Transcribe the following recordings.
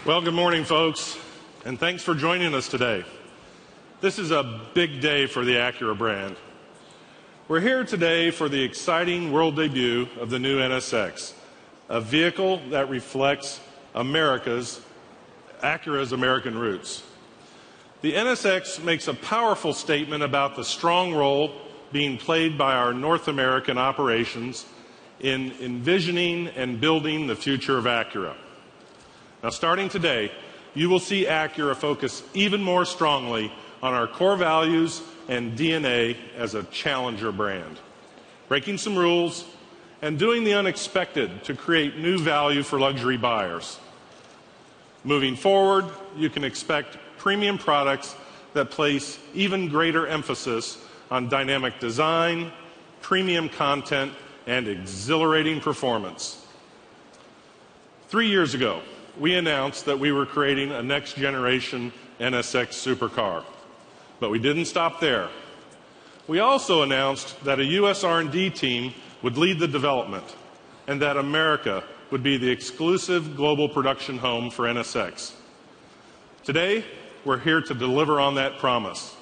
Well, good morning, folks, and thanks for joining us today. This is a big day for the Acura brand. We're here today for the exciting world debut of the new NSX, a vehicle that reflects Acura's American roots. The NSX makes a powerful statement about the strong role being played by our North American operations in envisioning and building the future of Acura. Now, starting today, you will see Acura focus even more strongly on our core values and DNA as a challenger brand, breaking some rules and doing the unexpected to create new value for luxury buyers. Moving forward, you can expect premium products that place even greater emphasis on dynamic design, premium content, and exhilarating performance. 3 years ago, we announced that we were creating a next-generation NSX supercar. But we didn't stop there. We also announced that a U.S. R&D team would lead the development and that America would be the exclusive global production home for NSX. Today, we're here to deliver on that promise.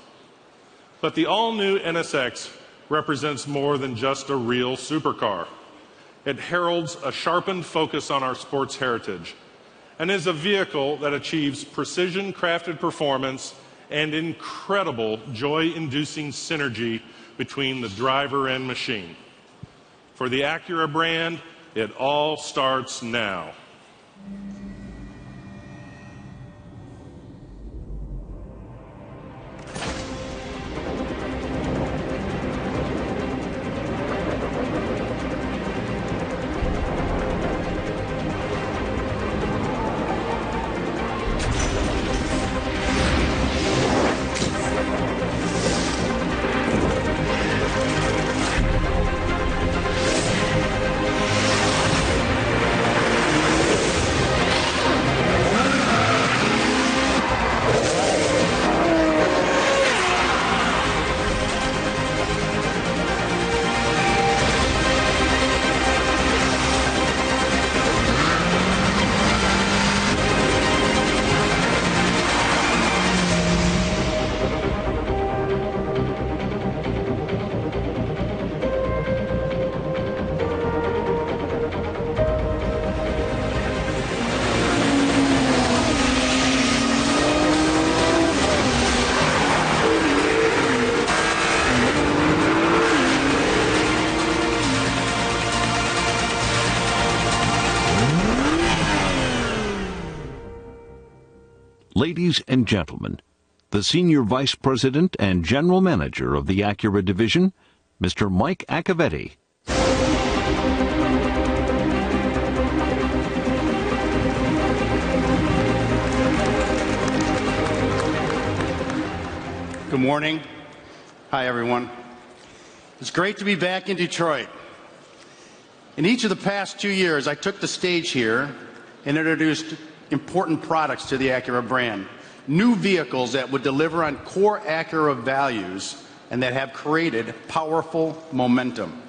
But the all-new NSX represents more than just a real supercar. It heralds a sharpened focus on our sports heritage and is a vehicle that achieves precision-crafted performance and incredible joy-inducing synergy between the driver and machine. For the Acura brand, it all starts now. Ladies and gentlemen, the Senior Vice President and General Manager of the Acura Division, Mr. Mike Accavitti. Good morning. Hi, everyone. It's great to be back in Detroit. In each of the past 2 years, I took the stage here and introduced important products to the Acura brand, new vehicles that would deliver on core Acura values and that have created powerful momentum.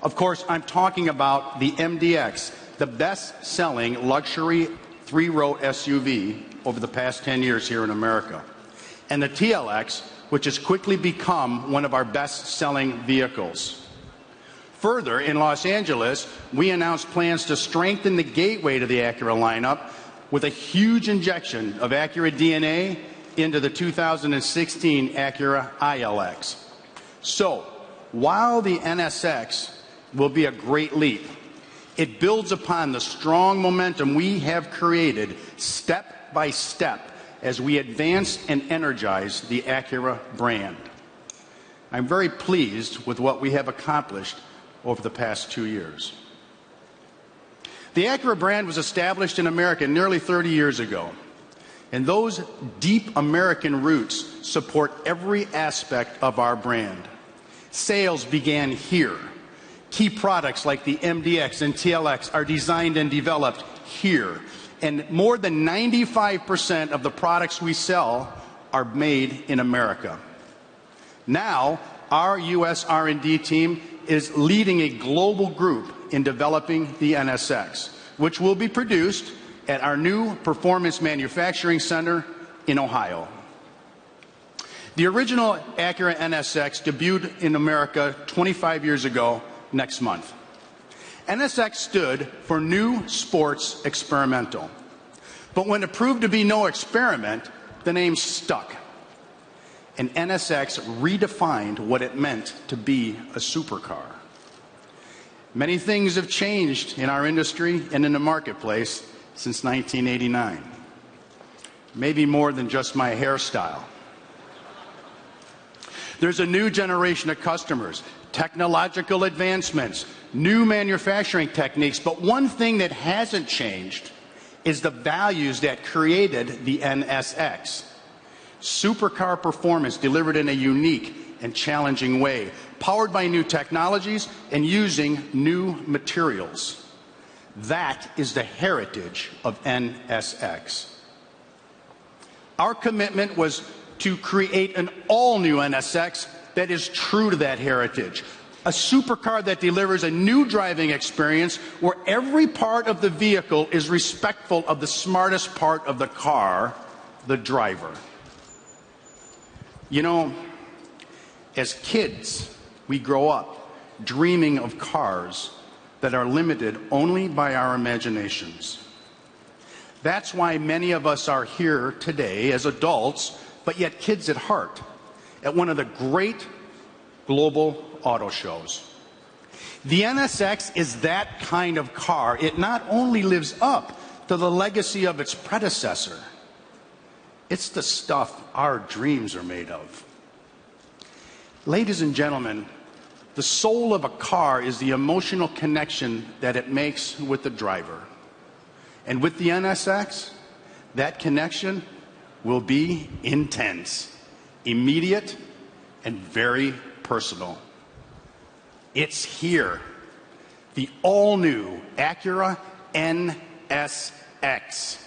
Of course, I'm talking about the MDX, the best-selling luxury three-row SUV over the past 10 years here in America, and the TLX, which has quickly become one of our best-selling vehicles. Further, in Los Angeles, we announced plans to strengthen the gateway to the Acura lineup with a huge injection of Acura DNA into the 2016 Acura ILX. So, while the NSX will be a great leap, it builds upon the strong momentum we have created step by step as we advance and energize the Acura brand. I'm very pleased with what we have accomplished over the past 2 years. The Acura brand was established in America nearly 30 years ago, and those deep American roots support every aspect of our brand. Sales began here. Key products like the MDX and TLX are designed and developed here, and more than 95% of the products we sell are made in America. Now, our U.S. R&D team is leading a global group in developing the NSX, which will be produced at our new Performance Manufacturing Center in Ohio. The original Acura NSX debuted in America 25 years ago next month. NSX stood for New Sports Experimental. But when it proved to be no experiment, the name stuck. And NSX redefined what it meant to be a supercar. Many things have changed in our industry and in the marketplace since 1989. Maybe more than just my hairstyle. There's a new generation of customers, technological advancements, new manufacturing techniques, but one thing that hasn't changed is the values that created the NSX. Supercar performance delivered in a unique and challenging way, powered by new technologies and using new materials. That is the heritage of NSX. Our commitment was to create an all-new NSX that is true to that heritage. A supercar that delivers a new driving experience where every part of the vehicle is respectful of the smartest part of the car, the driver. You know, as kids, we grow up dreaming of cars that are limited only by our imaginations. That's why many of us are here today as adults, but yet kids at heart, at one of the great global auto shows. The NSX is that kind of car. It not only lives up to the legacy of its predecessor, it's the stuff our dreams are made of. Ladies and gentlemen, the soul of a car is the emotional connection that it makes with the driver. And with the NSX, that connection will be intense, immediate, and very personal. It's here, the all-new Acura NSX.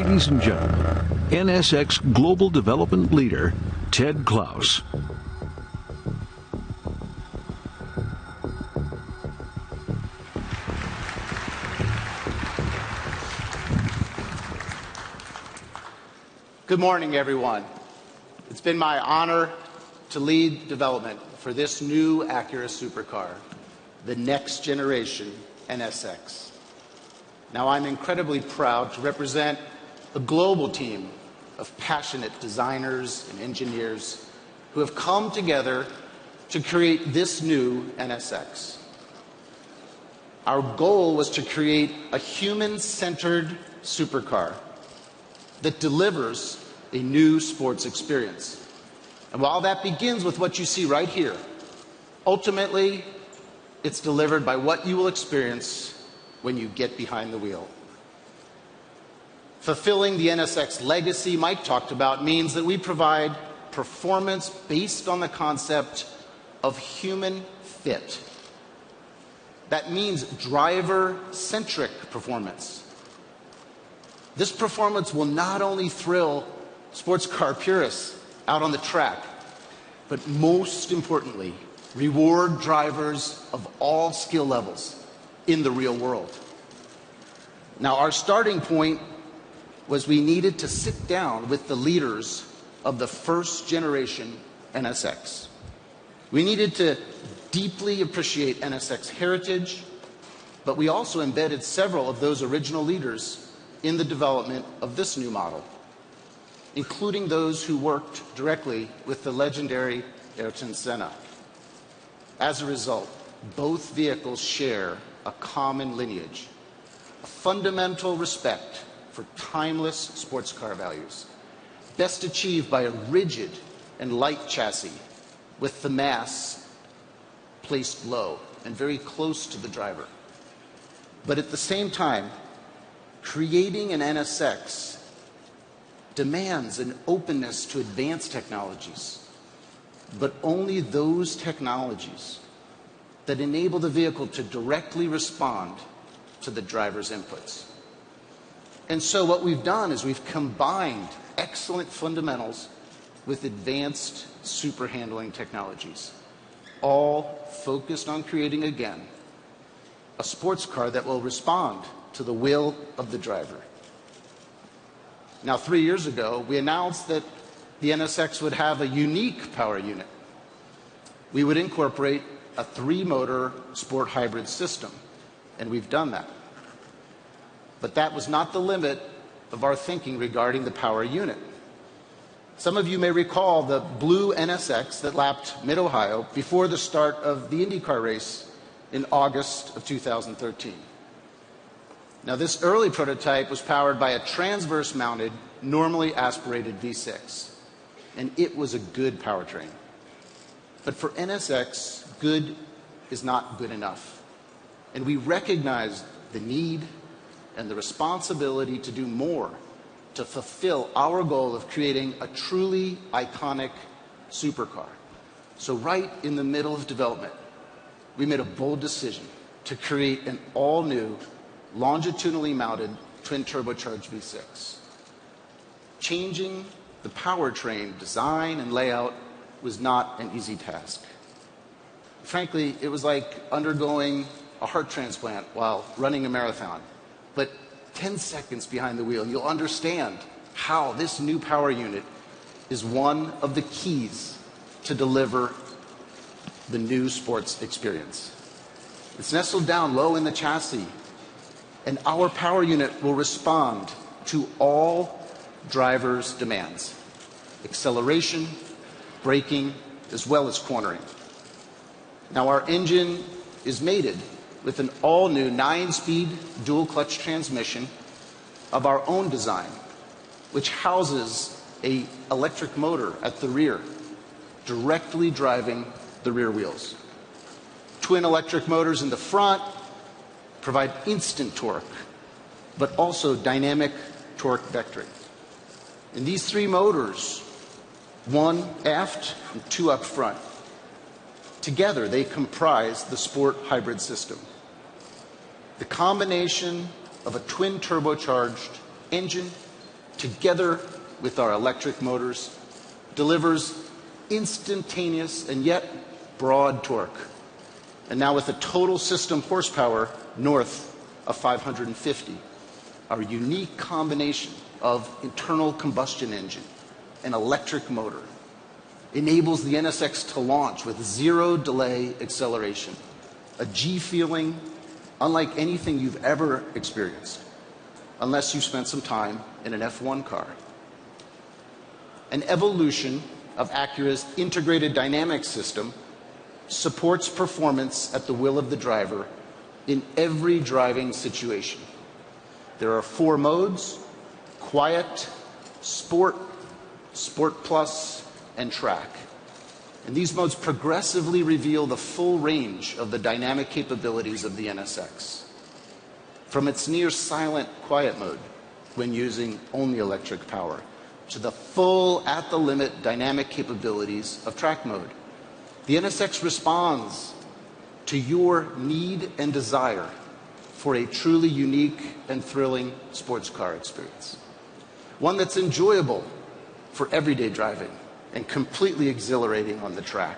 Ladies and gentlemen, NSX Global Development Leader, Ted Klaus. Good morning, everyone. It's been my honor to lead development for this new Acura supercar, the next generation NSX. Now, I'm incredibly proud to represent a global team of passionate designers and engineers who have come together to create this new NSX. Our goal was to create a human-centered supercar that delivers a new sports experience. And while that begins with what you see right here, ultimately, it's delivered by what you will experience when you get behind the wheel. Fulfilling the NSX legacy Mike talked about means that we provide performance based on the concept of human fit. That means driver-centric performance. This performance will not only thrill sports car purists out on the track, but most importantly, reward drivers of all skill levels in the real world. Now, our starting point was we needed to sit down with the leaders of the first generation NSX. We needed to deeply appreciate NSX heritage, but we also embedded several of those original leaders in the development of this new model, including those who worked directly with the legendary Ayrton Senna. As a result, both vehicles share a common lineage, a fundamental respect for timeless sports car values, best achieved by a rigid and light chassis with the mass placed low and very close to the driver. But at the same time, creating an NSX demands an openness to advanced technologies, but only those technologies that enable the vehicle to directly respond to the driver's inputs. And so what we've done is we've combined excellent fundamentals with advanced super handling technologies, all focused on creating, again, a sports car that will respond to the will of the driver. Now, 3 years ago, we announced that the NSX would have a unique power unit. We would incorporate a 3-motor sport hybrid system, and we've done that. But that was not the limit of our thinking regarding the power unit. Some of you may recall the blue NSX that lapped Mid-Ohio before the start of the IndyCar race in August of 2013. Now, this early prototype was powered by a transverse-mounted, normally aspirated V6, and it was a good powertrain. But for NSX, good is not good enough. And we recognized the need and the responsibility to do more to fulfill our goal of creating a truly iconic supercar. So right in the middle of development, we made a bold decision to create an all-new, longitudinally mounted twin-turbocharged V6. Changing the powertrain design and layout was not an easy task. Frankly, it was like undergoing a heart transplant while running a marathon. But 10 seconds behind the wheel, and you'll understand how this new power unit is one of the keys to deliver the new sports experience. It's nestled down low in the chassis, and our power unit will respond to all drivers' demands: acceleration, braking, as well as cornering. Now, our engine is mated with an all-new 9-speed dual-clutch transmission of our own design, which houses an electric motor at the rear, directly driving the rear wheels. Twin electric motors in the front provide instant torque, but also dynamic torque vectoring. And these 3 motors, 1 aft and 2 up front, together they comprise the sport hybrid system. The combination of a twin-turbocharged engine together with our electric motors, delivers instantaneous and yet broad torque. And now with a total system horsepower north of 550, our unique combination of internal combustion engine and electric motor enables the NSX to launch with zero delay acceleration, a G feeling unlike anything you've ever experienced, unless you spent some time in an F1 car. An evolution of Acura's integrated dynamics system supports performance at the will of the driver in every driving situation. There are 4 modes: Quiet, Sport, Sport Plus, and Track. And these modes progressively reveal the full range of the dynamic capabilities of the NSX. From its near silent quiet mode, when using only electric power, to the full at-the-limit dynamic capabilities of track mode, the NSX responds to your need and desire for a truly unique and thrilling sports car experience. One that's enjoyable for everyday driving and completely exhilarating on the track.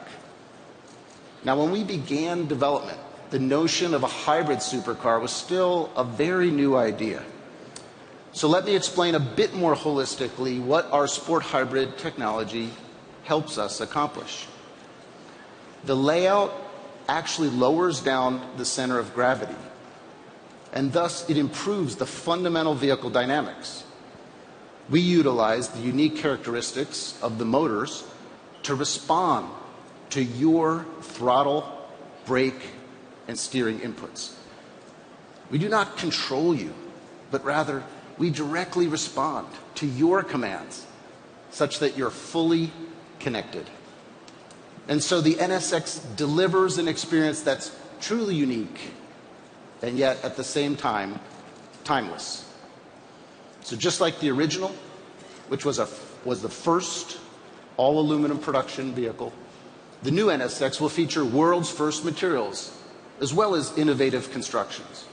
Now, when we began development, the notion of a hybrid supercar was still a very new idea. So let me explain a bit more holistically what our sport hybrid technology helps us accomplish. The layout actually lowers down the center of gravity, and thus it improves the fundamental vehicle dynamics. We utilize the unique characteristics of the motors to respond to your throttle, brake, and steering inputs. We do not control you, but rather we directly respond to your commands such that you're fully connected. And so the NSX delivers an experience that's truly unique and yet at the same time timeless. So just like the original, which was the first all-aluminum production vehicle, the new NSX will feature world's first materials as well as innovative constructions.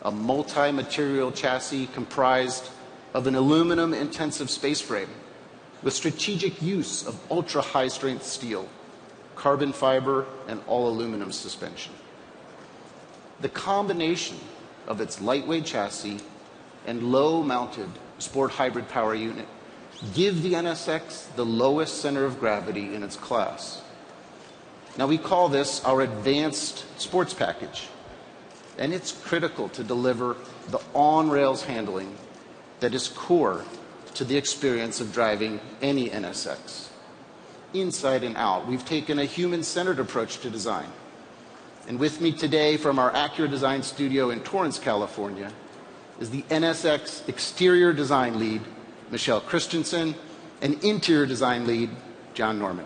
A multi-material chassis comprised of an aluminum-intensive space frame with strategic use of ultra-high-strength steel, carbon fiber, and all-aluminum suspension. The combination of its lightweight chassis and low-mounted sport hybrid power unit give the NSX the lowest center of gravity in its class. Now, we call this our advanced sports package, and it's critical to deliver the on-rails handling that is core to the experience of driving any NSX. Inside and out, we've taken a human-centered approach to design. And with me today from our Acura Design Studio in Torrance, California, is the NSX exterior design lead, Michelle Christensen, and interior design lead, John Norman.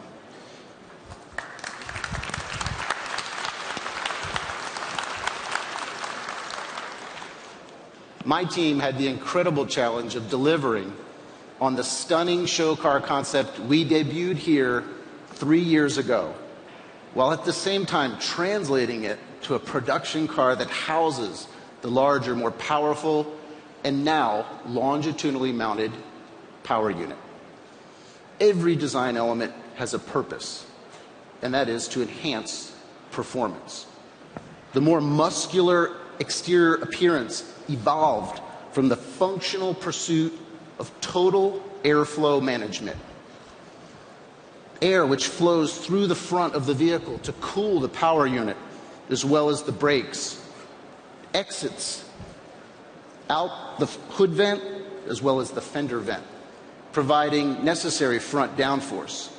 My team had the incredible challenge of delivering on the stunning show car concept we debuted here 3 years ago, while at the same time translating it to a production car that houses the larger, more powerful, and now longitudinally mounted power unit. Every design element has a purpose, and that is to enhance performance. The more muscular exterior appearance evolved from the functional pursuit of total airflow management. Air which flows through the front of the vehicle to cool the power unit as well as the brakes, exits out the hood vent as well as the fender vent, providing necessary front downforce.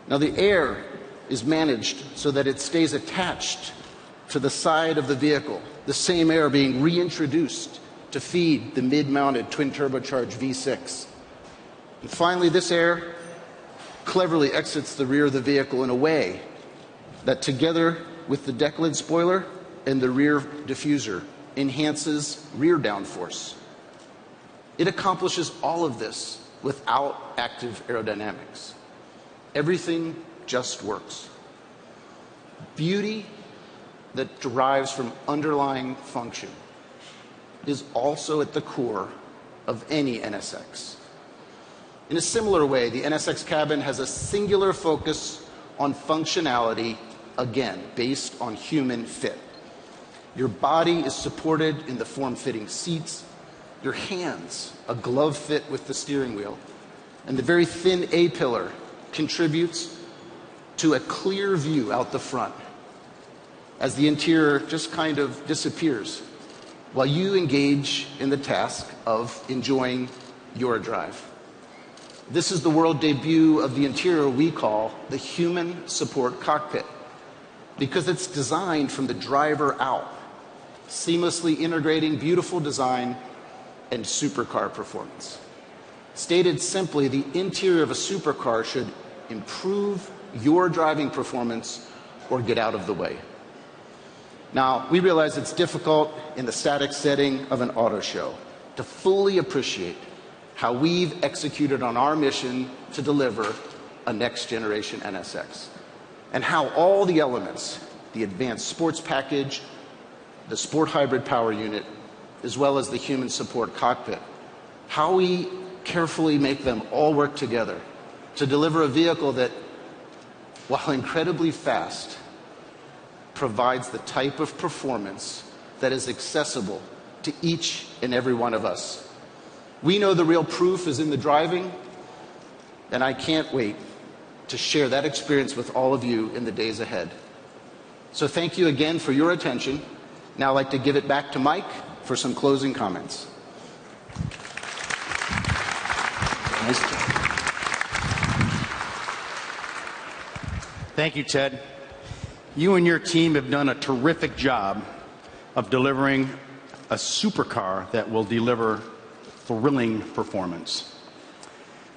Now, the air is managed so that it stays attached to the side of the vehicle, the same air being reintroduced to feed the mid-mounted twin-turbocharged V6. And finally, this air cleverly exits the rear of the vehicle in a way that, together with the deck lid spoiler and the rear diffuser, enhances rear downforce. It accomplishes all of this without active aerodynamics. Everything just works. Beauty that derives from underlying function is also at the core of any NSX. In a similar way, the NSX cabin has a singular focus on functionality, again, based on human fit. Your body is supported in the form-fitting seats, your hands a glove fit with the steering wheel, and the very thin A-pillar contributes to a clear view out the front as the interior just kind of disappears while you engage in the task of enjoying your drive. This is the world debut of the interior we call the Human Support Cockpit, because it's designed from the driver out, seamlessly integrating beautiful design and supercar performance. Stated simply, the interior of a supercar should improve your driving performance or get out of the way. Now, we realize it's difficult in the static setting of an auto show to fully appreciate how we've executed on our mission to deliver a next-generation NSX, and how all the elements, the advanced sports package, the sport hybrid power unit, as well as the human support cockpit, how we carefully make them all work together to deliver a vehicle that, while incredibly fast, provides the type of performance that is accessible to each and every one of us. We know the real proof is in the driving, and I can't wait to share that experience with all of you in the days ahead. So thank you again for your attention. Now I'd like to give it back to Mike for some closing comments. Nice job. Thank you, Ted. You and your team have done a terrific job of delivering a supercar that will deliver thrilling performance.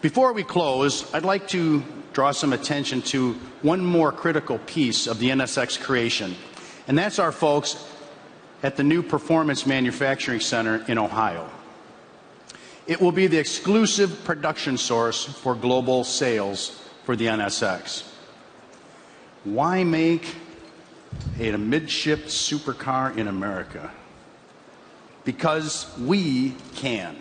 Before we close, I'd like to draw some attention to one more critical piece of the NSX creation, and that's our folks at the new Performance Manufacturing Center in Ohio. It will be the exclusive production source for global sales for the NSX. Why make a mid-shift supercar in America? Because we can.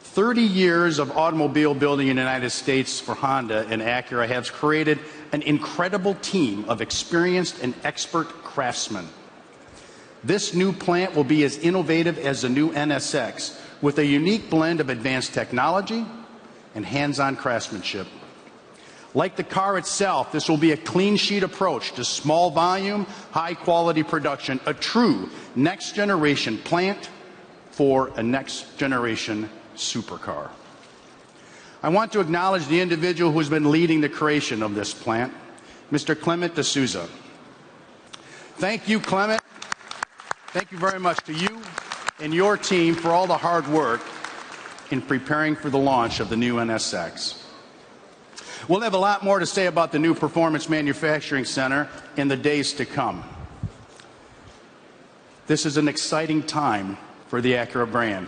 30 years of automobile building in the United States for Honda and Acura has created an incredible team of experienced and expert craftsmen. This new plant will be as innovative as the new NSX, with a unique blend of advanced technology and hands-on craftsmanship. Like the car itself, this will be a clean sheet approach to small volume, high quality production, a true next generation plant for a next generation supercar. I want to acknowledge the individual who's been leading the creation of this plant, Mr. Clement D'Souza. Thank you, Clement. Thank you very much to you and your team for all the hard work in preparing for the launch of the new NSX. We'll have a lot more to say about the new Performance Manufacturing Center in the days to come. This is an exciting time for the Acura brand.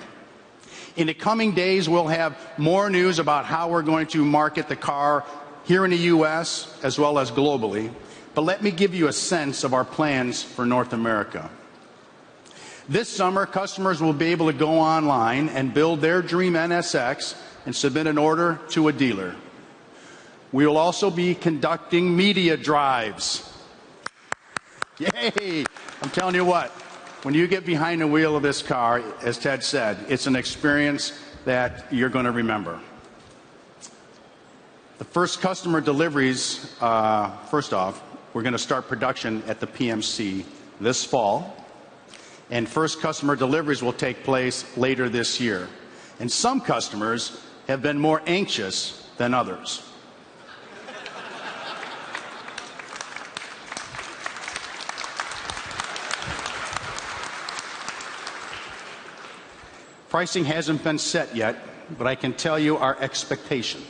In the coming days, we'll have more news about how we're going to market the car here in the U.S. as well as globally. But let me give you a sense of our plans for North America. This summer, customers will be able to go online and build their dream NSX and submit an order to a dealer. We will also be conducting media drives. Yay! I'm telling you what, when you get behind the wheel of this car, as Ted said, it's an experience that you're going to remember. The first customer deliveries, first off, we're going to start production at the PMC this fall, and first customer deliveries will take place later this year. And some customers have been more anxious than others. Pricing hasn't been set yet, but I can tell you our expectation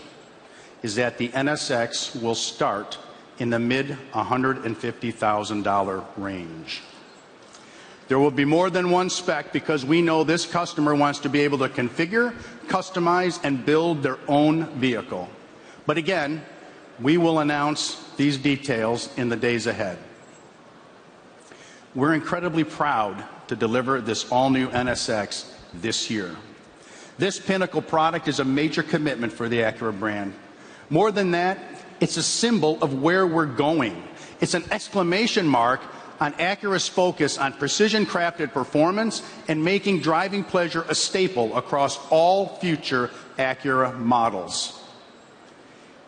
is that the NSX will start in the mid $150,000 range. There will be more than one spec because we know this customer wants to be able to configure, customize, and build their own vehicle. But again, we will announce these details in the days ahead. We're incredibly proud to deliver this all-new NSX this year. This pinnacle product is a major commitment for the Acura brand. More than that, it's a symbol of where we're going. It's an exclamation mark on Acura's focus on precision-crafted performance and making driving pleasure a staple across all future Acura models.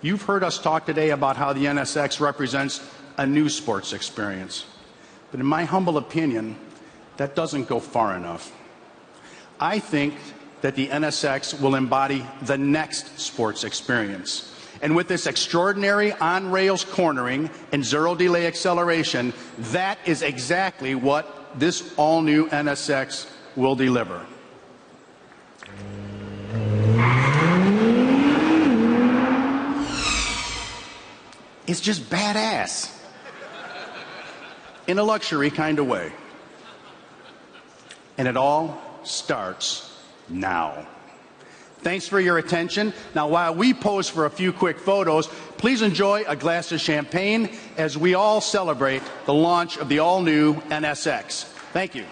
You've heard us talk today about how the NSX represents a new sports experience. But in my humble opinion, that doesn't go far enough. I think that the NSX will embody the next sports experience. And with this extraordinary on-rails cornering and zero-delay acceleration, that is exactly what this all-new NSX will deliver. It's just badass. In a luxury kind of way. And it all starts now. Thanks for your attention. Now, while we pose for a few quick photos, please enjoy a glass of champagne as we all celebrate the launch of the all-new NSX. Thank you.